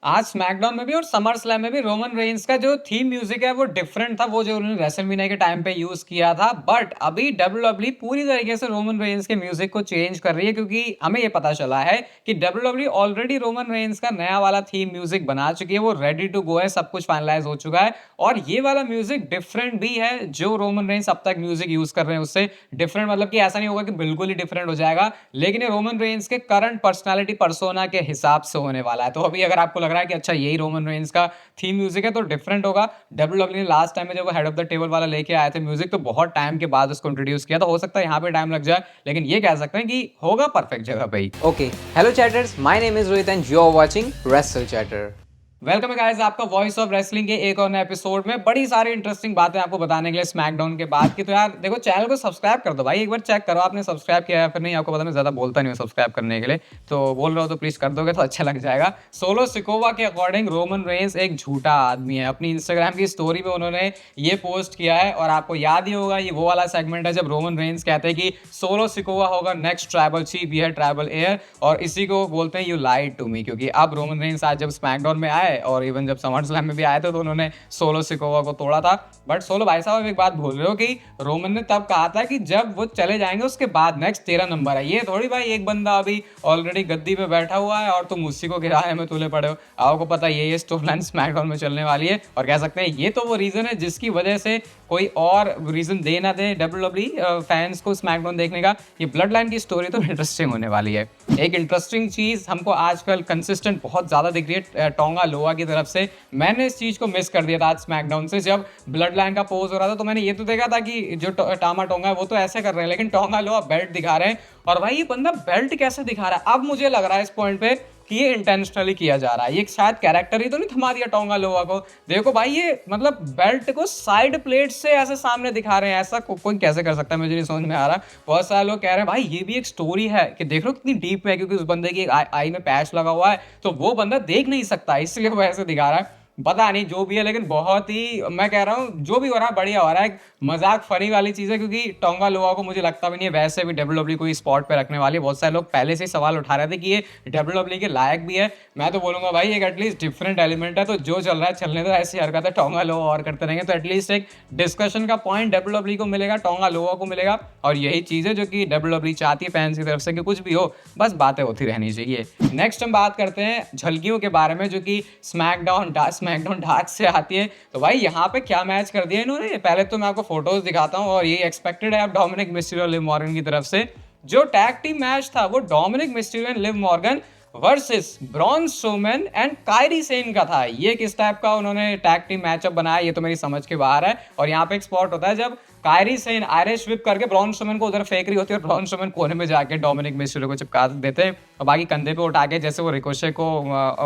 आज स्मैकडाउन में भी और समर स्लैम में भी रोमन रेंस का जो थीम म्यूजिक है वो डिफरेंट था, वो जो उन्होंने रेसलमेनिया के टाइम पे यूज किया था। बट अभी डब्ल्यूडब्ल्यूई पूरी तरीके से रोमन रेंस के म्यूजिक को चेंज कर रही है, क्योंकि हमें ये पता चला है कि डब्ल्यूडब्ल्यूई ऑलरेडी रोमन रेंस का नया वाला थीम म्यूजिक बना चुकी है, वो रेडी टू गो है, सब कुछ फाइनलाइज हो चुका है। और ये वाला म्यूजिक डिफरेंट भी है, जो रोमन रेंस अब तक म्यूजिक यूज कर रहे हैं उससे डिफरेंट। मतलब कि ऐसा नहीं होगा कि बिल्कुल ही डिफरेंट हो जाएगा, लेकिन ये रोमन रेंस के करंट पर्सनालिटी पर्सोना के हिसाब से होने वाला है। तो अभी अगर आपको लग रहा है कि अच्छा यही रोमन रेंस का थीम म्यूजिक है तो डिफरेंट होगा। डब्ल्यूडब्ल्यू ने लास्ट टाइम में जब वो हेड ऑफ द टेबल वाला लेके आए थे म्यूजिक, तो बहुत टाइम के बाद उसको इंट्रोड्यूस किया, तो हो सकता है यहाँ पे टाइम लग जाए, लेकिन ये कह सकते हैं कि होगा परफेक्ट जगह पे ही। Okay, hello chatters, my name is Rohit and you are watching Wrestle Chatter. Welcome guys, आपका वॉइस ऑफ रेसलिंग के एक और नए एपिसोड में बड़ी सारी इंटरेस्टिंग बातें आपको बताने के लिए स्मैकडाउन के बाद की। तो यार देखो, चैनल को सब्सक्राइब कर दो भाई, एक बार चेक करो आपने सब्सक्राइब किया है फिर नहीं। आपको पता मैं ज्यादा बोलता नहीं हूँ सब्सक्राइब करने के लिए, तो बोल रहा हूँ तो प्लीज कर दोगे तो अच्छा लग जाएगा। सोलो सिकोवा के अकॉर्डिंग रोमन रेंस एक झूठा आदमी है। अपनी इंस्टाग्राम की स्टोरी में उन्होंने ये पोस्ट किया है, और आपको याद ही होगा ये वो वाला सेगमेंट है जब रोमन रेंस कहते हैं कि सोलो सिकोवा होगा नेक्स्ट ट्राइबल चीफ, ये है ट्राइबल एयर, और इसी को बोलते हैं यू लाइड टू मी। क्योंकि अब रोमन रेंस आज जब स्मैकडाउन में आए और इवन जब समर स्लैम में भी आए थे तो उन्होंने सोलो सिकोवा को तोड़ा था। बट सोलो भाई साहब एक बात भूल रहे हो कि रोमन ने तब कहा था कि जब वो चले जाएंगे उसके बाद नेक्स्ट 13 नंबर है। ये थोड़ी भाई एक बंदा अभी ऑलरेडी गद्दी पे बैठा हुआ है और तुम उसी को गिराने में तुले पड़े हो। आपको पता ये स्टोरी लाइन स्मैकडाउन में चलने वाली है, और कह सकते हैं ये तो वो रीजन है जिसकी वजह से कोई और रीजन दे ना दे डब्ल्यूडब्ल्यूई फैंस को स्मैकडाउन देखने का। ये ब्लड लाइन की स्टोरी तो इंटरेस्टिंग होने वाली है। एक इंटरेस्टिंग चीज हमको आजकल कंसिस्टेंट बहुत ज्यादा दिख रही है टोंगा लोआ की तरफ से। मैंने इस चीज को मिस कर दिया था आज स्मैकडाउन से, जब ब्लड लाइन का पोज हो रहा था तो मैंने ये तो देखा था कि जो टामा टोंगा है वो तो ऐसे कर रहे हैं, लेकिन टोंगा लोआ बेल्ट दिखा रहे हैं। और भाई ये बंदा बेल्ट कैसे दिखा रहा है, अब मुझे लग रहा है इस पॉइंट पे कि ये इंटेंशनली किया जा रहा है। ये शायद कैरेक्टर ही तो नहीं थमा दिया टोंगा लोआ को। देखो भाई ये मतलब बेल्ट को साइड प्लेट से ऐसे सामने दिखा रहे हैं, ऐसा कोई कैसे कर सकता है, मुझे नहीं समझ में आ रहा। बहुत सारे लोग कह रहे हैं भाई ये भी एक स्टोरी है कि देख लो कितनी डीप है, क्योंकि उस बंदे की आई में पैच लगा हुआ है तो वो बंदा देख नहीं सकता, इसलिए वो ऐसे दिखा रहा है। पता नहीं जो भी है, लेकिन बहुत ही, मैं कह रहा हूँ जो भी हो रहा है बढ़िया हो रहा है। मजाक फनी वाली चीज़ है, क्योंकि टोंगा लोआ को मुझे लगता भी नहीं है वैसे भी डब्ल्यूडब्ल्यूई कोई स्पॉट पे रखने वाली है। बहुत सारे लोग पहले से ही सवाल उठा रहे थे कि ये डब्ल्यूडब्ल्यूई के लायक भी है। मैं तो बोलूंगा भाई एक एटलीस्ट डिफरेंट एलिमेंट है, तो जो चल रहा है चलने दो। ऐसी हरकत है टोंगा लोआ और करते रहेंगे तो एटलीस्ट एक डिस्कशन का पॉइंट डब्ल्यूडब्ल्यूई को मिलेगा, टोंगा लोआ को मिलेगा। और यही चीज़ है जो कि डब्ल्यूडब्ल्यूई चाहती है फैंस की तरफ से कि कुछ भी हो बस बातें होती रहनी चाहिए। नेक्स्ट हम बात करते हैं झलकियों के बारे में, जो कि स्मैकडाउन डार्क से आती है। तो भाई यहाँ पे क्या मैच कर दिया इन्होंने, पहले तो मैं आपको फोटोज दिखाता हूँ, और ये एक्सपेक्टेड है अब डोमिनिक मिस्टीरियो लिव मॉर्गन की तरफ से। जो टैग टीम मैच था वो Dominik Mysterio and Liv Morgan versus Braun Strowman and Kairi Sane का था। ये किस टाइप का उन्होंने टैग टीम मैचअप बनाया ये तो मेरी समझ के बाहर है। और यहाँ पे एक स्पॉट होता है जब कायरी सेन आयरिश व्हिप करके ब्रॉन स्ट्रोमैन को उधर फेंक रही होती है, और ब्रॉन स्ट्रोमैन कोने में जाके डोमिनिक मिस्टीरियो को चिपका देते हैं, और बाकी कंधे पे उठा के जैसे वो रिकोशे को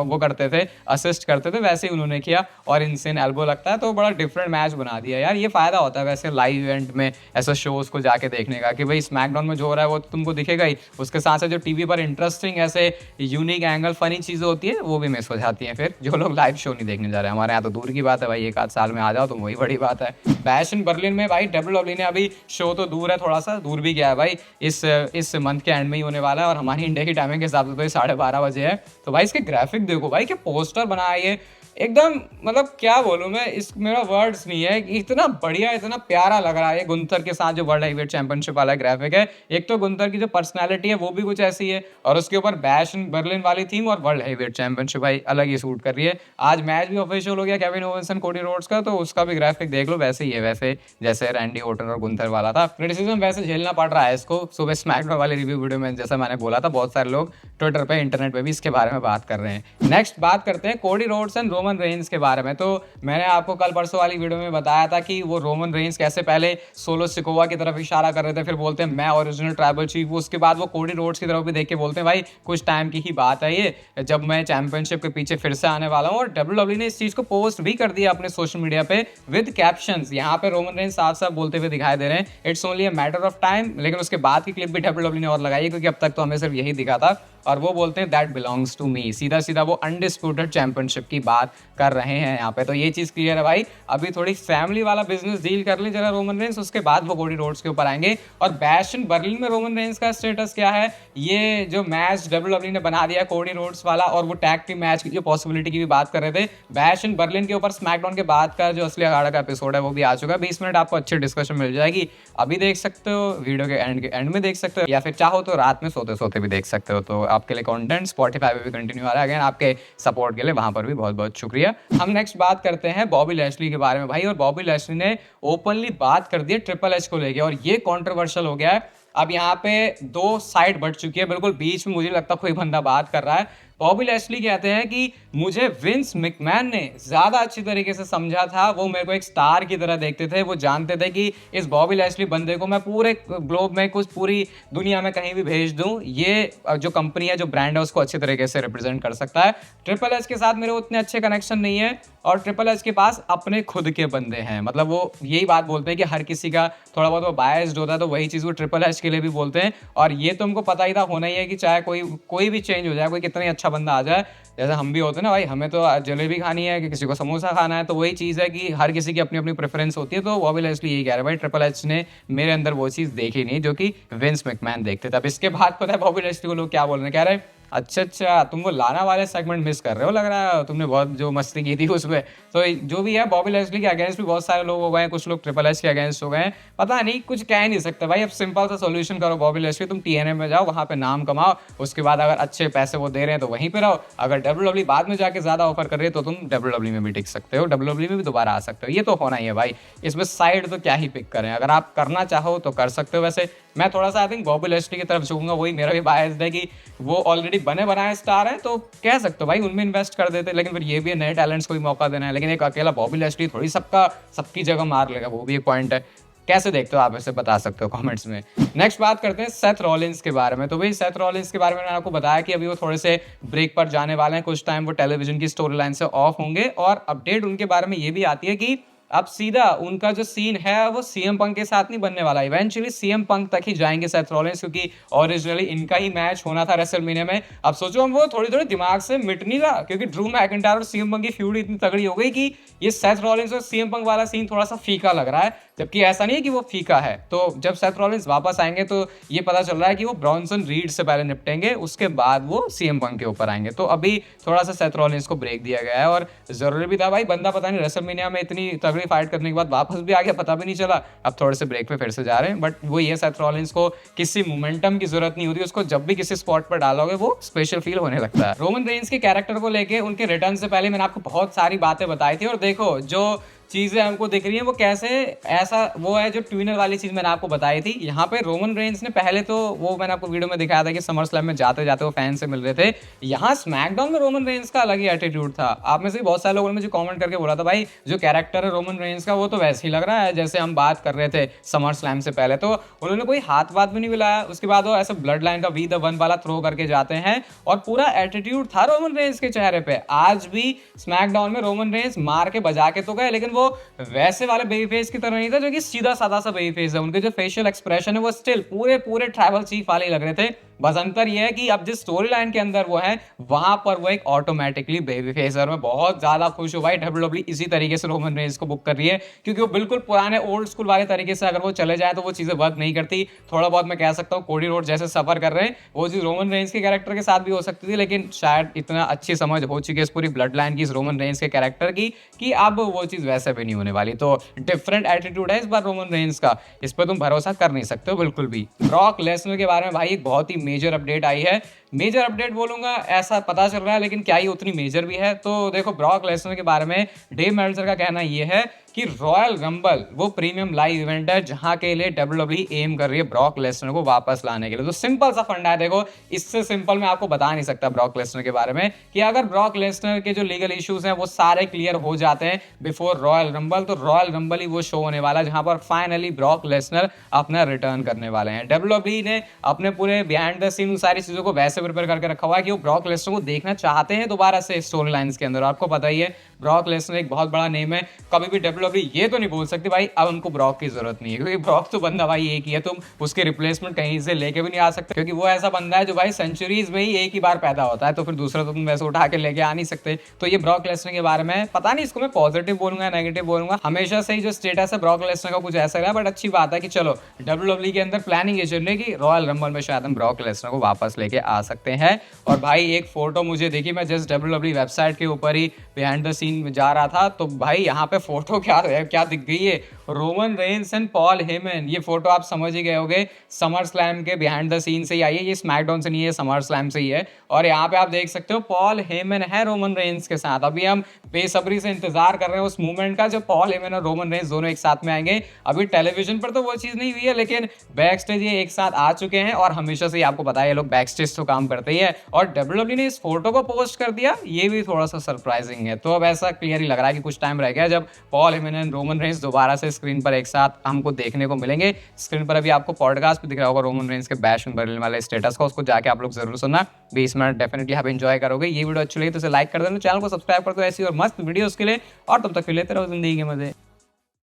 वो करते थे, असिस्ट करते थे, वैसे ही उन्होंने किया और इनसेन एल्बो लगता है। तो बड़ा डिफरेंट मैच बना दिया यार। ये फायदा होता है वैसे लाइव इवेंट में ऐसे शोज को जाके देखने का, कि भाई स्मैकडाउन में जो हो रहा है वो तुमको दिखेगा ही, उसके साथ साथ जो टीवी पर इंटरेस्टिंग ऐसे यूनिक एंगल फनी चीजें होती है वो भी मिस हो जाती हैं फिर जो लोग लाइव शो नहीं देखने जा रहे हैं। हमारे यहाँ तो दूर की बात है भाई, एक आध साल में आ जाओ तो वही बड़ी बात है। बैश इन बर्लिन में भाई डब्ल्यूडब्ल्यूई ने अभी शो तो दूर है, थोड़ा सा दूर भी गया है भाई, इस मंथ के एंड में ही होने वाला है, और हमारी इंडिया की टाइमिंग के हिसाब से तो 12:30 बजे है। तो भाई इसके ग्राफिक देखो भाई, क्या पोस्टर बनाया ये एकदम, मतलब क्या बोलूं मैं, इस मेरा वर्ड्स नहीं है कि इतना बढ़िया इतना प्यारा लग रहा है। गुंथर के साथ जो वर्ल्ड हेवीवेट चैंपियनशिप वाला ग्राफिक है, एक तो गुंथर की जो पर्सनालिटी है वो भी कुछ ऐसी है, और उसके ऊपर बैश इन बर्लिन वाली थीम और वर्ल्ड हेवीवेट चैंपियनशिप भाई अलग ही सूट कर रही है। आज मैच भी ऑफिशियल हो गया Kevin Owens and Cody Rhodes का, तो उसका भी ग्राफिक देख लो वैसे ही है, वैसे जैसे रैंडी ओर्टन और गुंथर वाला था। क्रिटिसिज्म वैसे झेलना पड़ रहा है इसको। सुबह स्मैकडाउन वाली रिव्यू वीडियो में जैसा मैंने बोला था, बहुत सारे लोग ट्विटर पे इंटरनेट पे भी इसके बारे में बात कर रहे हैं। नेक्स्ट बात करते हैं Cody Rhodes and Roman Reigns के बारे में। तो मैंने आपको कल परसों वाली वीडियो में बताया था कि वो रोमन रेंस कैसे पहले सोलो सिकोवा की तरफ इशारा कर रहे थे, फिर बोलते हैं मैं ओरिजिनल ट्राइबल चीफ, उसके बाद वो कोडी रोड्स की तरफ भी देख के बोलते हैं भाई कुछ टाइम की ही बात है ये, जब मैं चैंपियनशिप के पीछे फिर से आने वाला हूँ। और डब्ल्यूडब्ल्यूई ने इस चीज को पोस्ट भी कर दिया अपने सोशल मीडिया पे विद कैप्शंस। यहाँ पे रोमन रेंस साफ साफ बोलते हुए दिखाई दे रहे हैं it's only a matter of time, लेकिन उसके बाद की क्लिप भी डब्ल्यूडब्ल्यूई ने और लगाई, क्योंकि अब तक तो हमें सिर्फ यही दिखा था। और वो बोलते हैं दैट बिलोंग्स टू मी। सीधा सीधा वो अनडिस्प्यूटेड चैंपियनशिप की बात कर रहे हैं यहाँ पे। तो ये चीज़ क्लियर है भाई। अभी थोड़ी फैमिली वाला बिजनेस डील कर ले जरा रोमन रेंस, उसके बाद वो कोडी रोड्स के ऊपर आएंगे। और बैश इन बर्लिन में रोमन रेंस का स्टेटस क्या है, ये जो मैच WWE ने बना दिया कोडी रोड्स वाला, और वो टैग टीम मैच की जो पॉसिबिलिटी की भी बात कर रहे थे, बैश इन बर्लिन के ऊपर स्मैकडाउन के बाद का जो असली अखाड़ा का एपिसोड है वो भी आ चुका है। 20 मिनट आपको अच्छी डिस्कशन मिल जाएगी। अभी देख सकते हो, वीडियो के एंड में देख सकते हो, या फिर चाहो तो रात में सोते सोते भी देख सकते हो। तो आपके लिए कंटेंट स्पॉटिफाई पे भी कंटिन्यू आ रहा है। अगेन आपके सपोर्ट के लिए वहां पर भी बहुत बहुत शुक्रिया। हम नेक्स्ट बात करते हैं बॉबी लैशली के बारे में भाई। और बॉबी लैशली ने ओपनली बात कर दी है ट्रिपल एच को लेके, और ये कंट्रोवर्शियल हो गया है। अब यहाँ पे दो साइड बढ़ चुकी है, बिल्कुल बीच में मुझे लगता कोई बंदा बात कर रहा है। बॉबी लैशली कहते हैं कि मुझे विंस मैकमैन ने ज्यादा अच्छी तरीके से समझा था, वो मेरे को एक स्टार की तरह देखते थे, वो जानते थे कि इस बॉबी लैशली बंदे को मैं पूरे ग्लोब में, कुछ पूरी दुनिया में कहीं भी भेज दूं, ये जो कंपनी है, जो ब्रांड है, उसको अच्छी तरीके से रिप्रेजेंट कर सकता है। ट्रिपल एच के साथ मेरे उतने अच्छे कनेक्शन नहीं है, और ट्रिपल एच के पास अपने खुद के बंदे हैं। मतलब वो यही बात बोलते हैं कि हर किसी का थोड़ा बहुत वो बायस्ड होता है, तो वही चीज़ वो ट्रिपल एच के लिए भी बोलते हैं। और ये तो हमको पता ही था, होना ही है कि चाहे कोई भी चेंज हो जाए, कोई कितना ही अच्छा बंदा आ जाए, जैसे हम भी होते हैं ना भाई, हमें तो जलेबी खानी है कि किसी को समोसा खाना है, तो वही चीज़ है कि हर किसी की अपनी अपनी प्रेफरेंस होती है। तो बॉबी लैशली यही कह रहे हैं भाई, ट्रिपल एच ने मेरे अंदर वो चीज़ देखी नहीं जो कि विंस मैकमैन देखते थे। अब इसके बाद पता है बॉबी लैशली को लोग क्या बोल रहे हैं, कह रहे हैं अच्छा तुम वो लाना वाले सेगमेंट मिस कर रहे हो, लग रहा है तुमने बहुत जो मस्ती की थी उसमें। तो जो भी है, बॉबी लैशली के अगेंस्ट भी बहुत सारे लोग हो गए हैं, कुछ लोग ट्रिपल एच के अगेंस्ट हो गए हैं, पता नहीं, कुछ कह ही नहीं सकते भाई। अब सिंपल सा सोल्यूशन करो बॉबी लैशली, तुम TNA में जाओ, वहां पे नाम कमाओ, उसके बाद अगर अच्छे पैसे वो दे रहे हैं तो वहीं पे रहो। अगर WWE बाद में जाके ज्यादा ऑफर कर रही है तो तुम WWE में भी टिक सकते हो, WWE में भी दोबारा आ सकते हो। ये तो होना ही है भाई, इसमें साइड तो क्या ही पिक करें, अगर आप करना चाहो तो कर सकते हो। वैसे मैं थोड़ा सा आई थिंक बॉबी लैशली की तरफ झुकूंगा, वही मेरा भी बायस है कि वो ऑलरेडी बने बनाए स्टार हैं, तो कह सकते हो भाई उनमें इन्वेस्ट कर देते, लेकिन फिर ये भी नए टैलेंट्स को भी मौका देना है। लेकिन एक अकेला बॉबी लैशली थोड़ी सबकी जगह मार लेगा, वो भी एक पॉइंट है। कैसे देखते हो आप, इसे बता सकते हो कमेंट्स में। नेक्स्ट बात करते हैं सेथ रॉलिंस के बारे में। तो भाई सेथ रॉलिंस के बारे में मैंने आपको बताया कि अभी वो थोड़े से ब्रेक पर जाने वाले हैं, कुछ टाइम वो टेलीविजन की स्टोरी लाइन से ऑफ होंगे। और अपडेट उनके बारे में ये भी आती है कि अब सीधा उनका जो सीन है वो CM पंक के साथ नहीं बनने वाला, इवेंचुअली CM पंक तक ही जाएंगे सेथ रॉलिंस, क्योंकि ओरिजिनली इनका ही मैच होना था रेसलमेनिया में। अब सोचो, हम वो थोड़ी थोड़ी दिमाग से मिट नहीं रहा, क्योंकि ड्रू मैकिंटायर और CM पंक की फ्यूड इतनी तगड़ी हो गई कि ये सेथ रॉलिंस और CM पंक वाला सीन थोड़ा सा फीका लग रहा है, जबकि ऐसा नहीं है कि वो फीका है। तो जब सेथ रॉलिंस वापस आएंगे तो ये पता चल रहा है कि वो ब्रॉन्सन रीड से पहले निपटेंगे, उसके बाद वो CM पंक के ऊपर आएंगे। तो अभी थोड़ा सा सेथ रॉलिंस को ब्रेक दिया गया है, और जरूरी भी था भाई, बंदा पता नहीं रेसलमेनिया में इतनी तगड़ी फाइट करने के बाद वापस भी आ गया, पता भी नहीं चला। अब थोड़े से ब्रेक पे फिर से जा रहे हैं, बट वो ये सेथ रॉलिंस को किसी मोमेंटम की जरूरत नहीं होती, उसको जब भी किसी स्पॉट पर डालोगे वो स्पेशल फील होने लगता है। रोमन रेंस के कैरेक्टर को लेके उनके रिटर्न से पहले मैंने आपको बहुत सारी बातें बताई थी, और देखो जो चीजें हमको दिख रही हैं वो कैसे, ऐसा वो है जो ट्विनर वाली चीज मैंने आपको बताई थी। यहाँ पे रोमन रेंस ने पहले तो वो मैंने आपको वीडियो में दिखाया था कि समर स्लैम में जाते जाते वो फैन से मिल रहे थे। यहाँ स्मैकडाउन में रोमन रेंस का अलग ही एटीट्यूड था। आप में से बहुत सारे लोगों ने मुझे कमेंट करके बोला था भाई जो कैरेक्टर है रोमन रेंस का वो तो वैसे ही लग रहा है जैसे हम बात कर रहे थे समर स्लैम से पहले। तो उन्होंने कोई हाथ वाथ भी नहीं मिलाया, उसके बाद वो ऐसे ब्लड लाइन का वी द वन वाला थ्रो करके जाते हैं, और पूरा एटीट्यूड था रोमन रेंस के चेहरे पे। आज भी स्मैकडाउन में रोमन रेंस मार के बजा के तो गए, लेकिन वो वैसे वाले बेबी फेस की तरह नहीं था जो कि सीधा साधा सा बेबी फेस है। उनके जो फेशियल एक्सप्रेशन है वो स्टिल पूरे ट्राइबल चीफ वाले लग रहे थे। बस अंतर यह है कि अब जिस स्टोरी लाइन के अंदर वो है वहां पर वो एक ऑटोमेटिकली बेबी फेस है। और मैं बहुत ज्यादा खुश हूँ भाई, WWE इसी तरीके से रोमन रेंस को बुक कर रही है, क्योंकि वो बिल्कुल पुराने ओल्ड स्कूल वाले तरीके से अगर वो चले जाए तो वो चीजें वर्क नहीं करती। थोड़ा बहुत मैं कह सकता हूँ कोडी रोड जैसे सफर कर रहे हैं, वो चीज रोमन रेंस के कैरेक्टर के साथ भी हो सकती थी, लेकिन शायद इतना अच्छी समझ हो चुकी है इस पूरी ब्लड लाइन की, इस रोमन रेंस के कैरेक्टर की, कि अब वो चीज वैसे भी नहीं होने वाली। तो डिफरेंट एटीट्यूड है इस बार रोमन रेंस का, इस पर तुम भरोसा कर नहीं सकते हो बिल्कुल भी। ब्रॉक लेसनर के बारे में भाई एक बहुत ही मेजर अपडेट आई है। मेजर अपडेट बोलूंगा ऐसा पता चल रहा है, लेकिन क्या ये उतनी मेजर भी है? तो देखो, ब्रॉक लेसनर के बारे में डेव मेल्टजर का कहना ये है कि रॉयल रंबल वो प्रीमियम लाइव इवेंट है जहां के लिए WWE एम कर रही है ब्रॉक लेसनर को वापस लाने के लिए। तो सिंपल सा फंडा है, देखो इससे सिंपल मैं आपको बता नहीं सकता ब्रॉक लेसनर के बारे में, कि अगर ब्रॉक लेसनर के जो लीगल इश्यूज हैं वो सारे क्लियर हो जाते हैं बिफोर रॉयल रंबल, तो रॉयल रंबल ही वो शो होने वाला है जहां पर फाइनली ब्रॉक लेसनर अपना रिटर्न करने वाले हैं। WWE ने अपने पूरे बिहाइंड द सीन सारी चीजों को वैसे प्रिपेयर करके रखा हुआ है कि वो ब्रॉक लेसनर को देखना चाहते हैं दोबारा से स्टोरी लाइंस के अंदर। आपको पता ही है ब्रॉक लेसनर एक बहुत बड़ा नेम है, कभी भी WWE ये तो नहीं बोल सकती भाई अब उनको ब्रॉक की जरूरत नहीं है, क्योंकि ब्रॉक तो बंदा भाई एक ही है, तुम उसके रिप्लेसमेंट कहीं से लेके भी नहीं आ सकते, क्योंकि वो ऐसा बंदा है जो भाई सेंचुरीज में ही एक ही बार पैदा होता है, तो फिर दूसरा तो तुम वैसे उठा के लेके आ नहीं सकते। तो ये ब्रॉक लेसनर के बारे में पता नहीं इसको मैं पॉजिटिव बोलूंगा नेगेटिव बोलूंगा, हमेशा से ही जो स्टेटस है ब्रॉक लेसनर का कुछ ऐसा रहा, बट अच्छी बात है कि चलो WWE के अंदर प्लानिंग ये चल रही है कि रॉयल रंबल में शायद हम ब्रॉक लेसनर को वापस लेके आ सकते हैं। और भाई एक फोटो मुझे देखी, मैं जस्ट WWE वेबसाइट के ऊपर ही बिहाइंड द सीन में जा रहा था, तो भाई यहाँ पे फोटो क्या दिख गई है, Roman Reigns and Paul Heyman. ये फोटो आप समझ ही गए होगे, समर स्लैम के बिहाइंड द सीन से ही आई है, ये स्मैकडाउन से नहीं है, समर स्लैम से ही है। और यहाँ पे आप देख सकते हो पॉल हेमन है रोमन रेंस के साथ। अभी हम बेसब्री से इंतजार कर रहे हैं उस मूवमेंट का, जो पॉल हेमन और रोमन रेंस दोनों एक साथ में आएंगे। अभी टेलीविजन पर तो वो चीज नहीं हुई है, लेकिन बैक स्टेज ये एक साथ आ चुके हैं, और हमेशा से आपको पता है ये लोग बैक स्टेज तो काम करते ही है। और WWE ने इस फोटो को पोस्ट कर दिया, ये भी थोड़ा सा सरप्राइजिंग है। तो अब ऐसा क्लियर ही लग रहा है कि कुछ टाइम रह गया जब Paul Heyman and Roman Reigns दोबारा से स्क्रीन पर एक साथ हमको देखने को मिलेंगे। स्क्रीन पर अभी आपको पॉडकास्ट भी दिख रहा होगा रोमन रेंस के बैश में बर्लिन वाले स्टेटस का, उसको जाके आप लोग जरूर सुनना, 20 मिनट डेफिनेटली आप एंजॉय करोगे। ये वीडियो अच्छी लगी तो इसे लाइक कर देना, चैनल को सब्सक्राइब कर दो ऐसी और मस्त वीडियोस के लिए, और तब तक के लेते रहो जिंदगी के मजे।